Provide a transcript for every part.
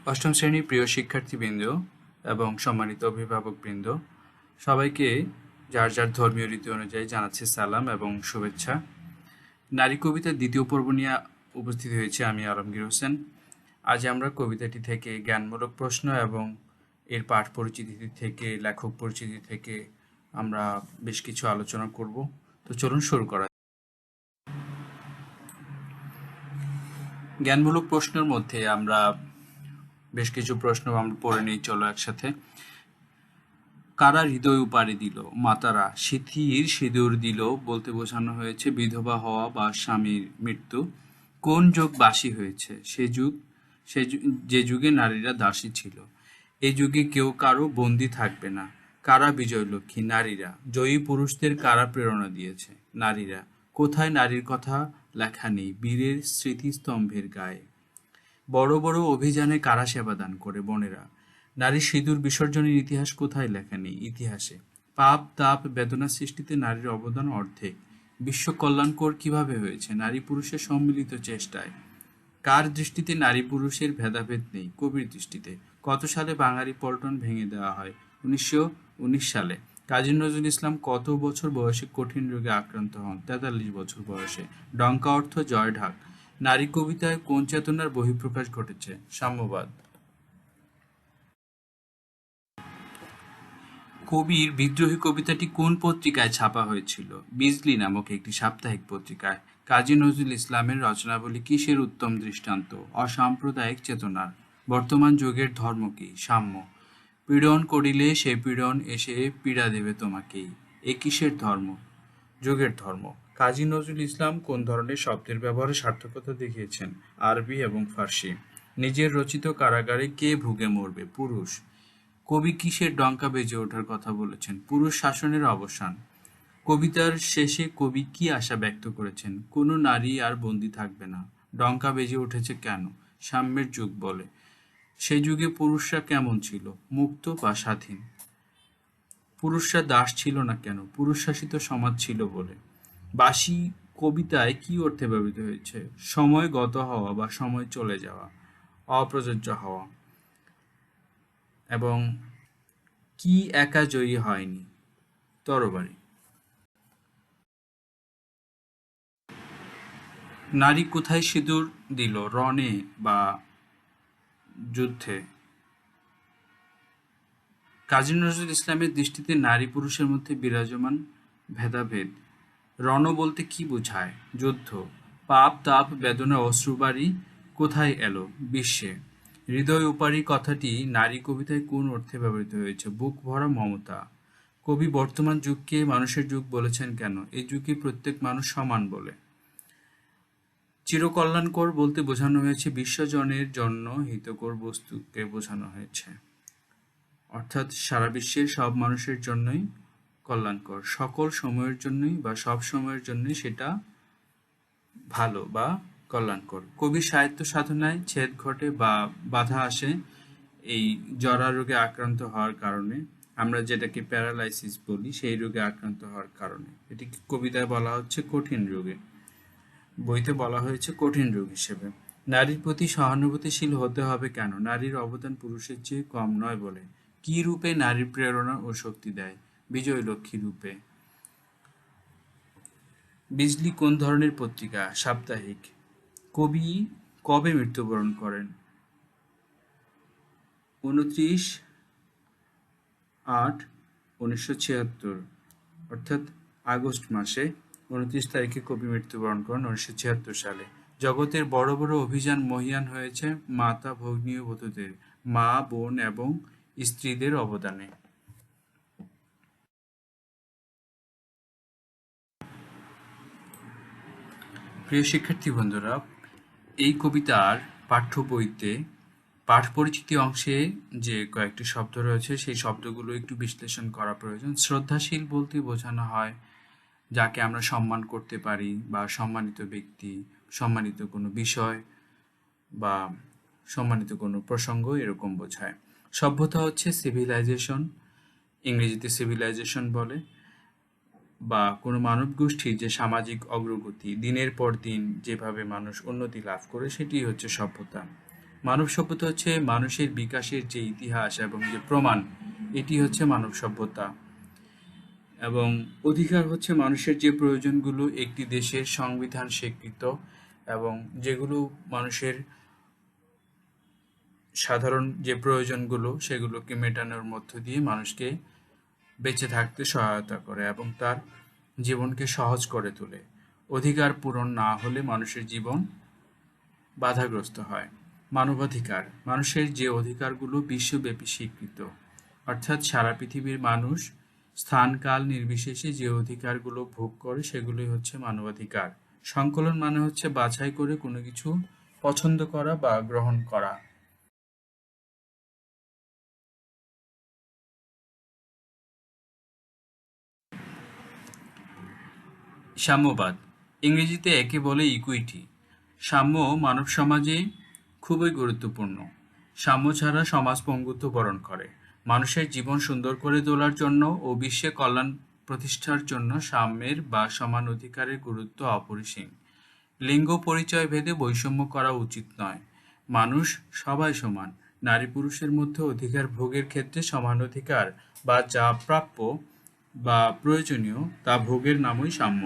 অষ্টম শ্রেণীর প্রিয় শিক্ষার্থীবৃন্দ এবং সম্মানিত অভিভাবকবৃন্দ, সবাইকে যার যার ধর্মীয় রীতি অনুযায়ী জানাচ্ছি সালাম এবং শুভেচ্ছা। নারী কবিতার দ্বিতীয় পর্ব নিয়ে উপস্থিত হয়েছে আমি আলমগীর হোসেন। আজ আমরা কবিতাটি থেকে জ্ঞানমূলক প্রশ্ন এবং এর পাঠ পরিচিতি থেকে, লেখক পরিচিতি থেকে আমরা বেশ কিছু আলোচনা করব। তো চলুন শুরু করা। জ্ঞানমূলক প্রশ্নের মধ্যে আমরা বেশ কিছু প্রশ্ন আমরা পড়ে নিই, চলো একসাথে। কারা হৃদয় উপাড়ি দিল? মাতারা। সিথির সিঁদুর দিল বলতে বোঝানো হয়েছে বিধবা হওয়া বা স্বামীর মৃত্যু। কোন যুগ বাসী হয়েছে? যে যুগে নারীরা দাসী ছিল। এই যুগে কেউ কারো বন্দী থাকবে না। কারা বিজয়লক্ষ্মী? নারীরা। জয়ী পুরুষদের কারা প্রেরণা দিয়েছে? নারীরা। কোথায় নারীর কথা লেখা নেই? বীরের স্মৃতিস্তম্ভের গায়ে। বড় বড় অভিযানে কারা সেবাদান করে? বোনেরা। নারী সিঁদুর বিসর্জনের ইতিহাস কোথায় লেখা নেই? ইতিহাসে। পাপ তাপ বেদনা সৃষ্টিতে নারীর অবদান অর্ধেক। বিশ্ব কল্যাণকর কিভাবে হয়েছে? নারী পুরুষের সম্মিলিত চেষ্টায়। কার দৃষ্টিতে নারী পুরুষের ভেদাভেদ নেই? কবির দৃষ্টিতে। কত সালে বাঙালি পল্টন ভেঙে দেওয়া হয়? 1919 সালে। কাজী নজরুল ইসলাম কত বছর বয়সে কঠিন রোগে আক্রান্ত হন? 43 বছর বয়সে। ডঙ্কা অর্থ জয় ঢাক। নারী কবিতায় কোন চেতনার বহিঃপ্রকাশ ঘটেছে? সাম্যবাদ। কবির বিদ্রোহী কবিতাটি কোন পত্রিকায় ছাপা হয়েছিল? বিজলি নামক একটি সাপ্তাহিক পত্রিকায়। কাজী নজরুল ইসলামের রচনাবলী কিসের উত্তম দৃষ্টান্ত? অসাম্প্রদায়িক চেতনার। বর্তমান যুগের ধর্ম কি? সাম্য। পীড়ন করিলে সে পীড়ন এসে পীড়া দেবে তোমাকেই। এ কিসের ধর্ম? যুগের ধর্ম। কাজী নজরুল ইসলাম কোন ধরনের শব্দের ব্যবহারে সার্থকতা দেখিয়েছেন? আরবি এবং ফার্সি। নিজের রচিত কারাগারে কে ভুগে মরবে? পুরুষ। কবি কিসের ডঙ্কা বেজে ওঠার কথা বলেছেন? পুরুষ শাসনের অবসান। কবিতার শেষে কবি কি আশা ব্যক্ত করেছেন? কোনো নারী আর বন্দী থাকবে না। ডঙ্কা বেজে উঠেছে কেন? সাম্যের যুগ বলে। সে যুগে পুরুষরা কেমন ছিল? মুক্ত বা স্বাধীন। পুরুষরা দাস ছিল না কেন? পুরুষ শাসিত সমাজ ছিল বলে। বাসি কবিতায় কি অর্থে ব্যবহৃত হয়েছে? সময় গত হওয়া বা সময় চলে যাওয়া, অপ্রযোজ্য হওয়া। এবং কি একা জয়ী হয়নি? তরবারি। নারী কোথায় সিঁদুর দিল? রণে বা যুদ্ধে। কাজী নজরুল ইসলামের দৃষ্টিতে নারী পুরুষের মধ্যে বিরাজমান ভেদাভেদ। রণ বলতে কি বোঝায়? যুদ্ধ। পাপ তাপ বেদনা অশ্রুবাড়ি কোথায় এলো? বিশ্বে। হৃদয় উপারি কথাটি নারী কবিতায় কোন অর্থে ব্যবহৃত হয়েছে? বুক ভরা মমতা। কবি বর্তমান যুগকে মানুষের যুগ বলেছেন কেন? এই যুগে প্রত্যেক মানুষ সমান বলে। চিরকল্যাণকর বলতে বোঝানো হয়েছে বিশ্বজনের জন্য হিতকর বস্তুকে বোঝানো হয়েছে, অর্থাৎ সারা বিশ্বের সব মানুষের জন্যই কল্যাণকর, সকল সময়ের জন্যই বা সব সময়ের জন্যই সেটা ভালো বা কল্যাণকর। কবি সাহিত্য সাধনায় ছেদ ঘটে বা বাধা আসে এই জরা রোগে আক্রান্ত হওয়ার কারণে, আমরা যেটাকে প্যারালাইসিস বলি, সেই রোগে আক্রান্ত হওয়ার কারণে। এটি কবিতায় বলা হচ্ছে কঠিন রোগে, বইতে বলা হয়েছে কঠিন রোগ হিসেবে। নারীর প্রতি সহানুভূতিশীল হতে হবে কেন? নারীর অবদান পুরুষের চেয়ে কম নয় বলে। কি রূপে নারীর প্রেরণা ও শক্তি দেয়? বিজয়লক্ষ্মী রূপে। বিজলি কোন ধরনের পত্রিকা? সাপ্তাহিক। কবি কবে মৃত্যুবরণ করেন? 29/8/1976, অর্থাৎ আগস্ট মাসে 29 তারিখে কবি মৃত্যুবরণ করেন 1976 সালে। জগতের বড় বড় অভিযান মহীয়ান হয়েছে মাতা ভগ্নী ও বধূদের, মা বোন এবং স্ত্রীদের অবদানে। প্রিয় শিক্ষার্থী বন্ধুরা, এই কবিতার পাঠ্য বইতে পাঠ পরিচিতি অংশে যে কয়েকটি শব্দ রয়েছে সেই শব্দগুলো একটু বিশ্লেষণ করা প্রয়োজন। শ্রদ্ধাশীল বলতে বোঝানো হয় যাকে আমরা সম্মান করতে পারি বা সম্মানিত ব্যক্তি, সম্মানিত কোনো বিষয় বা সম্মানিত কোনো প্রসঙ্গ, এরকম বোঝায়। সভ্যতা হচ্ছে সিভিলাইজেশন, ইংরেজিতে সিভিলাইজেশন বলে, বা কোনো মানব গোষ্ঠীর যে সামাজিক অগ্রগতি, দিনের পর দিন যেভাবে মানুষ উন্নতি লাভ করে, সেটি হচ্ছে সভ্যতা। মানব সভ্যতা হচ্ছে মানুষের বিকাশের যে ইতিহাস এবং যে প্রমাণ, এটি হচ্ছে মানব সভ্যতা। এবং অধিকার হচ্ছে মানুষের যে প্রয়োজনগুলো একটি দেশের সংবিধান স্বীকৃত এবং যেগুলো মানুষের সাধারণ যে প্রয়োজনগুলো সেগুলোকে মেটানোর মধ্য দিয়ে মানুষকে বেঁচে থাকতে সহায়তা করে এবং তার জীবনকে সহজ করে তোলে। অধিকার পূরণ না হলে মানুষের জীবন বাধাগ্রস্ত হয়। মানবাধিকার মানুষের যে অধিকারগুলো বিশ্বব্যাপী স্বীকৃত, অর্থাৎ সারা পৃথিবীর মানুষ স্থান কাল নির্বিশেষে যে অধিকারগুলো ভোগ করে সেগুলোই হচ্ছে মানবাধিকার। সংকলন মানে হচ্ছে বাছাই করে কোনো কিছু পছন্দ করা বা গ্রহণ করা। সাম্যবাদ ইংরেজিতে একে বলে ইকুইটি। সাম্য মানব সমাজে খুবই গুরুত্বপূর্ণ। সাম্য ছাড়া সমাজ পঙ্গুত্ব বরণ করে। মানুষের জীবন সুন্দর করে তোলার জন্য ও বিশ্বে কল্যাণ প্রতিষ্ঠার জন্য সাম্যের বা সমান অধিকারের গুরুত্ব অপরিসীম। লিঙ্গ পরিচয় ভেদে বৈষম্য করা উচিত নয়। মানুষ সবাই সমান। নারী পুরুষের মধ্যে অধিকার ভোগের ক্ষেত্রে সমান অধিকার বা যা প্রাপ্য বা প্রয়োজনীয় তা ভোগের নামই সাম্য।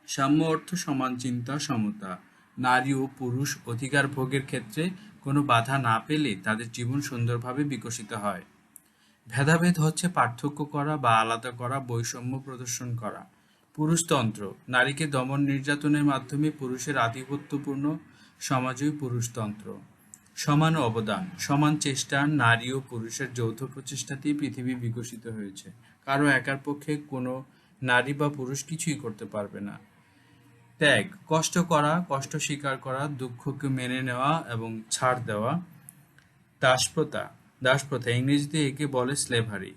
সাম্য অর্থ সমান চিন্তা, সমতা। নারী ও পুরুষ অধিকার ভোগের ক্ষেত্রে কোনো বাধা না পেলে তাদের জীবন সুন্দরভাবে বিকশিত হয়। ভেদাভেদ হচ্ছে পার্থক্য করা বা আলাদা করা, বৈষম্য প্রদর্শন করা। পুরুষতন্ত্র নারীকে দমন নির্যাতনের মাধ্যমে পুরুষের আধিপত্যপূর্ণ সমাজই পুরুষতন্ত্র। সমান অবদান সমান চেষ্টা, নারী ও পুরুষের যৌথ প্রচেষ্টাতেই পৃথিবী বিকশিত হয়েছে। কারো একার পক্ষে কোনো নারী বা পুরুষ কিছুই করতে পারবে না। ত্যাগ কষ্ট করা, কষ্ট স্বীকার করা, দুঃখকে মেনে নেওয়া এবং ছাড় দেওয়া। দাসপ্রথা দাসপ্রথা ইংরেজিতে একে বলে স্লেভারি।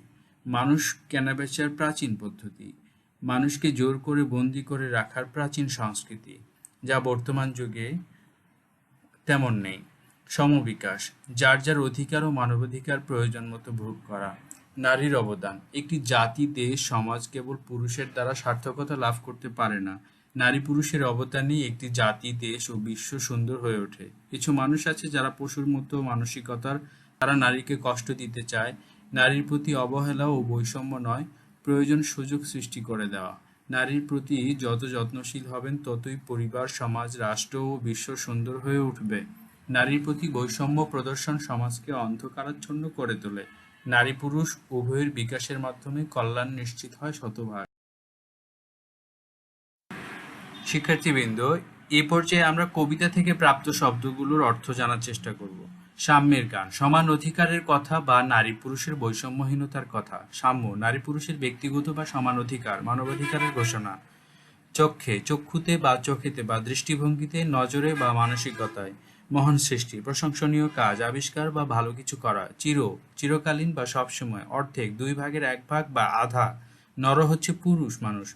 মানুষ কেনাবেচার প্রাচীন পদ্ধতি। মানুষকে জোর করে বন্দি করে রাখার প্রাচীন সংস্কৃতি, যা বর্তমান যুগে তেমন নেই। সমবিকাশ যার যার অধিকার ও মানবাধিকার প্রয়োজন মতো ভোগ করা। নারীর অবদান একটি জাতি, দেশ, সমাজ কেবল পুরুষের দ্বারা সার্থকতা লাভ করতে পারে না। নারী পুরুষের অবদানেই একটি জাতি, দেশ ও বিশ্ব সুন্দর হয়ে ওঠে। কিছু মানুষ আছে যারা পশুর মতো মানসিকতার, তারা নারীকে কষ্ট দিতে চায়। নারীর প্রতি অবহেলা ও বৈষম্য নয়, প্রয়োজন সুযোগ সৃষ্টি করে দেওয়া। নারীর প্রতি যত যত্নশীল হবেন ততই পরিবার, সমাজ, রাষ্ট্র ও বিশ্ব সুন্দর হয়ে উঠবে। নারীর প্রতি বৈষম্য প্রদর্শন সমাজকে অন্ধকারাচ্ছন্ন করে তোলে। নারী পুরুষ উভয়ের বিকাশের মাধ্যমে কল্যাণ নিশ্চিত হয় শতভাগ। শিক্ষার্থীবৃন্দ, এ পর্যায়ে আমরা কবিতা থেকে প্রাপ্ত শব্দগুলোর অর্থ জানার চেষ্টা করব। সাম্যের গান সমান অধিকারের কথা বা নারী পুরুষের বৈষম্যহীনতার কথা। সাম্য নারী পুরুষের ব্যক্তিগত বা সমান অধিকার, মানবাধিকারের ঘোষণা। চক্ষে চক্ষুতে বা চোখেতে বা দৃষ্টিভঙ্গিতে, নজরে বা মানসিকতায়। মহান সৃষ্টি প্রশংসনীয় কাজ, আবিষ্কার বা ভালো কিছু করা। চিরকালীন বা সবসময়। অর্ধেক, দুই ভাগের এক ভাগ বা আধা। নর হচ্ছে পুরুষ মানুষ।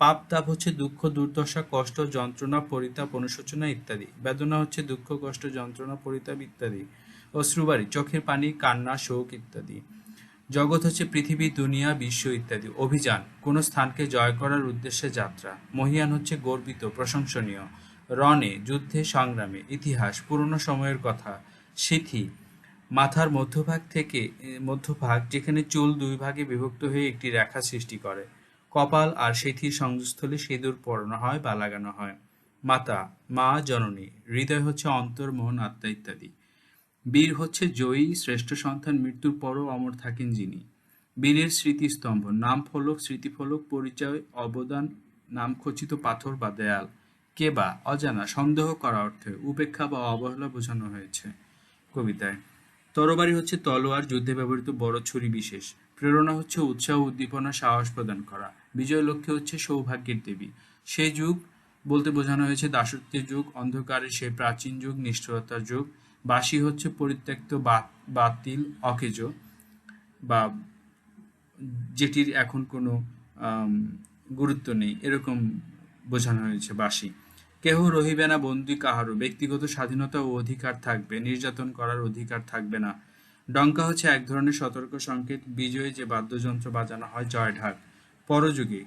পাপ তাপ হচ্ছে দুঃখ, দুর্দশা, কষ্ট, যন্ত্রণা, পরিতাপ, অনুশোচনা ইত্যাদি। বেদনা হচ্ছে দুঃখ, কষ্ট, যন্ত্রণা, পরিতাপ ইত্যাদি। অশ্রুবাড়ি চোখের পানি, কান্না, শোক ইত্যাদি। জগৎ হচ্ছে পৃথিবী, দুনিয়া, বিশ্ব ইত্যাদি। অভিযান কোনো স্থানকে জয় করার উদ্দেশ্যে যাত্রা। মহীয়ান হচ্ছে গর্বিত, প্রশংসনীয়। রণে যুদ্ধে, সংগ্রামে। ইতিহাস পুরনো সময়ের কথা। সিথি মাথার মধ্যভাগ যেখানে চুল দুই ভাগে বিভক্ত হয়ে একটি রেখা সৃষ্টি করে। কপাল আর সিথির সংযোগস্থলে সিঁদুর পরানো হয় বা লাগানো হয়। মাতা মা, জননী। হৃদয় হচ্ছে অন্তর, মন, আত্মা ইত্যাদি। বীর হচ্ছে জয়ী, শ্রেষ্ঠ সন্তান, মৃত্যুর পরও অমর থাকেন যিনি। বীরের স্মৃতিস্তম্ভ নামফলক, স্মৃতিফলক, পরিচয়, অবদান, নামখচিত পাথর বা দেয়াল। কেবা অজানা, সন্দেহ করা অর্থে। উপেক্ষা বা অবহেলা বোঝানো হয়েছে কবিতায়। তরবারি হচ্ছে তলোয়ার, যুদ্ধে ব্যবহৃত বড় ছুরি বিশেষ। প্রেরণা হচ্ছে উৎসাহ, উদ্দীপনা, সাহস প্রদান করা। বিজয় লক্ষ্মী হচ্ছে সৌভাগ্যের দেবী। সে যুগ বলতে বোঝানো হয়েছে দাসত্বের যুগ, অন্ধকারের সেই প্রাচীন যুগ, নিষ্ঠুরতার যুগ। বাঁশি হচ্ছে পরিত্যক্ত, বাতিল, অকেজো বা যেটির এখন কোনো গুরুত্ব নেই, এরকম বোঝানো হয়েছে বাঁশি। কেহ রহিবে না বন্দী কাহারও, ব্যক্তিগত স্বাধীনতা ও অধিকার থাকবে, নির্যাতন করার অধিকার থাকবে না। ডঙ্কা হচ্ছে এক ধরনের সতর্ক সংকেত। বিজয়ে যে বাদ্যযন্ত্র বাজানো হয়, জয়ঢাক। পরযুগে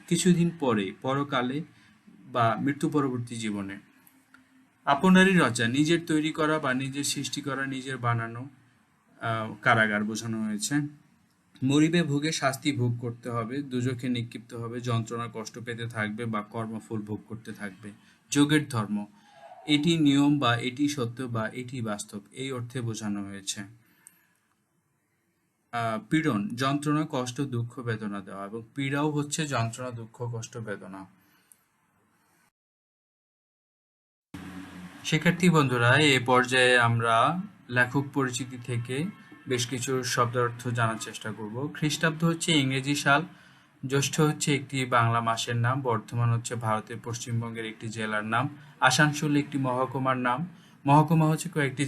কিছুদিন পরে, পরকালে বা মৃত্যু পরবর্তী জীবনে। আপনারই রচা, নিজের তৈরি করা বা নিজের সৃষ্টি করা, নিজের বানানো কারাগার বোঝানো হয়েছে। মরিবে ভোগে শাস্তি ভোগ করতে হবে, দুজখে নিক্ষিপ্ত হবে, যন্ত্রণা কষ্ট পেতে থাকবে বা কর্মফল ভোগ করতে থাকবে। যোগের ধর্ম, এটি নিয়ম বা এটি সত্য বা এটি বাস্তব, এই অর্থে বোঝানো হয়েছে। পীড়ন, যন্ত্রণা কষ্ট দুঃখ বেদনা দেওয়া, এবং পীড়াও হচ্ছে যন্ত্রণা দুঃখ কষ্ট বেদনা। শিক্ষার্থী বন্ধুরা, এ পর্যায়ে আমরা লেখক পরিচিতি থেকে বেশ কিছু শব্দার্থ জানার চেষ্টা করব। খ্রিস্টাব্দ হচ্ছে ইংরেজি সাল, জ্যৈষ্ঠ হচ্ছে একটি বাংলা মাসের নাম, বর্ধমান হচ্ছে ভারতের পশ্চিমবঙ্গের একটি জেলার নাম, আসানসোল একটি মহকুমার নাম। মহকুমা হচ্ছে আহ, কয়েকটি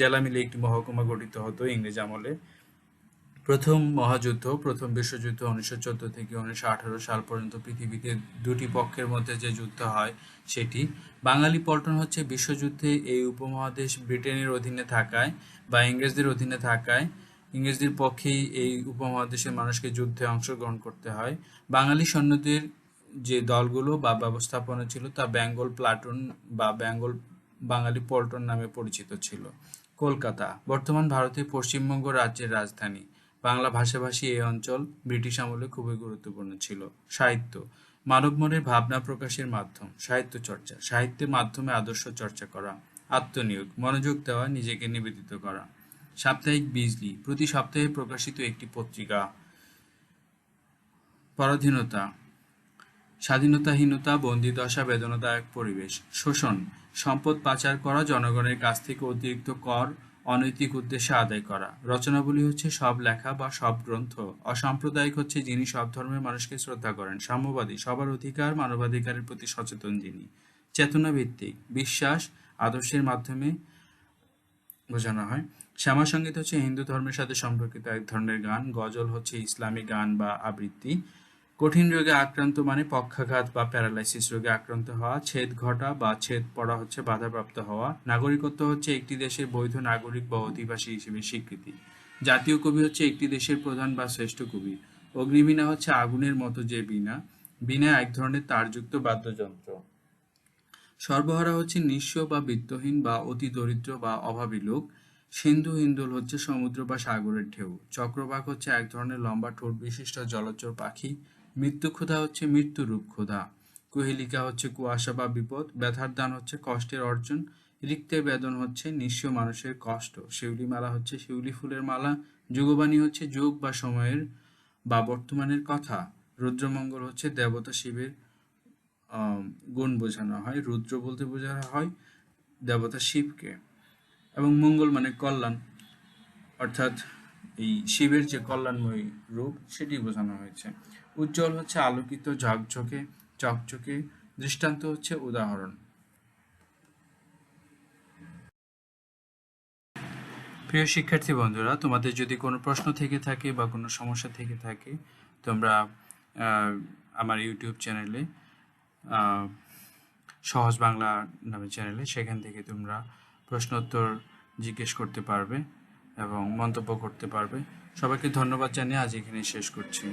জেলা মিলে একটি মহকুমা গঠিত হতো ইংরেজ আমলে। প্রথম মহাযুদ্ধ, প্রথম বিশ্বযুদ্ধ 1914 থেকে 1918 সাল পর্যন্ত পৃথিবীতে দুটি পক্ষের মধ্যে যে যুদ্ধ হয় সেটি। বাঙালি পল্টন হচ্ছে বিশ্বযুদ্ধে এই উপমহাদেশ ব্রিটেনের অধীনে থাকায় বা ইংরেজদের অধীনে থাকায় ইংরেজদের পক্ষেই এই উপমহাদেশের মানুষকে যুদ্ধে অংশগ্রহণ করতে হয়। বাঙালি সৈন্যদের যে দলগুলো বা ব্যবস্থাপনা ছিল তা বেঙ্গল প্লাটুন বা বাঙালি পল্টন নামে পরিচিত ছিল। কলকাতা বর্তমান ভারতের পশ্চিমবঙ্গ রাজ্যের রাজধানী। বাংলা ভাষাভাষী এই অঞ্চল ব্রিটিশ আমলে খুবই গুরুত্বপূর্ণ ছিল। সাহিত্য মানব মনের ভাবনা প্রকাশের মাধ্যম। সাহিত্য চর্চা সাহিত্যের মাধ্যমে আদর্শ চর্চা করা। আত্মনিয়োগ মনোযোগ দেওয়া, নিজেকে নিবেদিত করা। সাপ্তাহিক বিজলি প্রতি সপ্তাহে প্রকাশিত একটি পত্রিকা। পরাধীনতা স্বাধীনতাহীনতা, বন্দিদশা, বেদনাদায়ক পরিবেশ। শোষণ সম্পদ পাচার করা, জনগণের কাছ থেকে অতিরিক্ত কর অনৈতিক উদ্দেশ্যে আদায় করা। রচনাবলী হচ্ছে সব লেখা বা সব গ্রন্থ। অসাম্প্রদায়িক হচ্ছে যিনি সব ধর্মের মানুষকে শ্রদ্ধা করেন। সাম্যবাদী সবার অধিকার, মানবাধিকারের প্রতি সচেতন যিনি। চেতনা ভিত্তিক বিশ্বাস আদর্শের মাধ্যমে বোঝানো হয়। শ্যামাসঙ্গীত হচ্ছে হিন্দু ধর্মের সাথে সম্পর্কিত এক ধরনের গান। গজল হচ্ছে ইসলামী গান বা আবৃত্তি। কঠিন রোগে আক্রান্ত মানে পক্ষাঘাত বা প্যারালাইসিস রোগে আক্রান্ত হওয়া। ছেদ ঘটা বা ছেদ পড়া হচ্ছে বাধাপ্রাপ্ত হওয়া। নাগরিকত্ব হচ্ছে একটি দেশের বৈধ নাগরিক বা অধিবাসী হিসেবে স্বীকৃতি। জাতীয় কবি হচ্ছে একটি দেশের প্রধান বা শ্রেষ্ঠ কবি। অগ্নিবীণা হচ্ছে আগুনের মতো যে বীণা। বীণা এক ধরনের তারযুক্ত বাদ্যযন্ত্র। সর্বহারা হচ্ছে নিঃস্ব বা বিত্তহীন বা অতি দরিদ্র বা অভাবী লোক। সিন্ধু হিন্দোল হচ্ছে সমুদ্র বা সাগরের ঢেউ। চক্রবাক হচ্ছে এক ধরনের লম্বা ঠোঁট বিশিষ্ট জলচর পাখি। মৃত্যুক্ষুধা হচ্ছে মৃত্যুরূপ ক্ষুধা। কুহেলিকা হচ্ছে কুয়াশা বা বিপদ। ব্যথার দান হচ্ছে কষ্টের অর্জন। রিক্তের বেদন হচ্ছে নিঃস্ব মানুষের কষ্ট। শিউলিমালা হচ্ছে শিউলি ফুলের মালা। যুগবাণী হচ্ছে যুগ বা সময়ের বা বর্তমানের কথা। রুদ্রমঙ্গল হচ্ছে দেবতা শিবের আহ, গুণ বোঝানো হয়। রুদ্র বলতে বোঝানো হয় দেবতা শিবকে, এবং মঙ্গল মানে কল্যাণ, অর্থাৎ এই শিবের যে কল্যাণময়ী রূপ সেটি বোঝানো হয়েছে। উজ্জ্বল হচ্ছে আলোকিত, ঝকঝকে, চকচকে। দৃষ্টান্ত হচ্ছে উদাহরণ। প্রিয় শিক্ষার্থী বন্ধুরা, তোমাদের যদি কোনো প্রশ্ন থেকে থাকে বা কোনো সমস্যা থেকে থাকে, তোমরা আহ, আমার ইউটিউব চ্যানেলে সহজ বাংলা নামে চ্যানেলে, সেখান থেকে তোমরা প্রশ্ন উত্তর জিজ্ঞেস করতে পারবে এবং মন্তব্য করতে পারবে। সবাইকে ধন্যবাদ জানিয়ে আজ এখানে শেষ করছি।